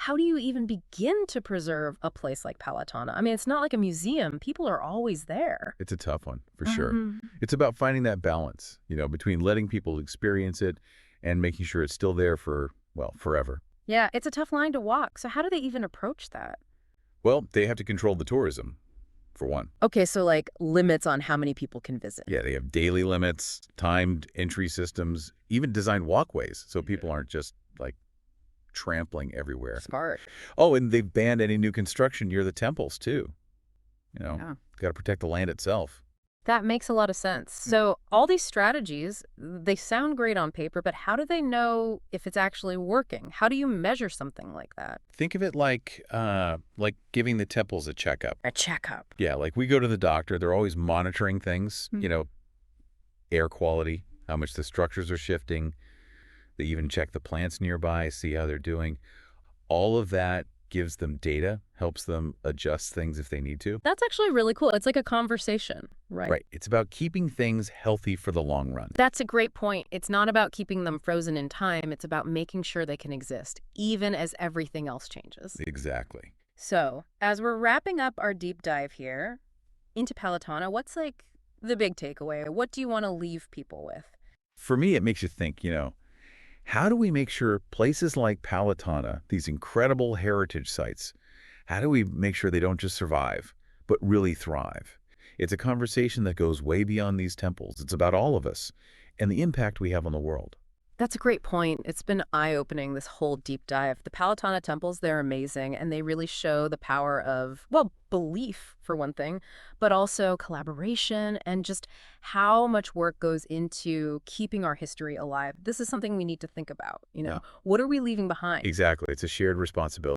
how do you even begin to preserve a place like Palitana? I mean, it's not like a museum. People are always there. It's a tough one, for sure. Mhm. It's about finding that balance, between letting people experience it and making sure it's still there for, well, forever. Yeah, it's a tough line to walk. So how do they even approach that? Well, they have to control the tourism, for one. Okay, so like limits on how many people can visit. Yeah, they have daily limits, timed entry systems, even designed walkways so people aren't just, like, trampling everywhere. Smart. Oh, and they've banned any new construction near the temples, too. Yeah. Got to protect the land itself. That makes a lot of sense. So all these strategies, they sound great on paper, but how do they know if it's actually working? How do you measure something like that? Think of it like giving the temples a checkup. A checkup. Yeah, like we go to the doctor, they're always monitoring things, air quality, how much the structures are shifting. They even check the plants nearby, see how they're doing. All of that gives them data, helps them adjust things if they need to. That's actually really cool. It's like a conversation, right? Right. It's about keeping things healthy for the long run. That's a great point. It's not about keeping them frozen in time. It's about making sure they can exist, even as everything else changes. Exactly. So, as we're wrapping up our deep dive here into Palitana, what's like the big takeaway? What do you want to leave people with? For me, it makes you think, how do we make sure places like Palitana, these incredible heritage sites, how do we make sure they don't just survive, but really thrive? It's a conversation that goes way beyond these temples. It's about all of us and the impact we have on the world. That's a great point. It's been eye-opening, this whole deep dive. The Palitana temples, they're amazing, and they really show the power of, well, belief, for one thing, but also collaboration and just how much work goes into keeping our history alive. This is something we need to think about, Yeah. What are we leaving behind? Exactly. It's a shared responsibility.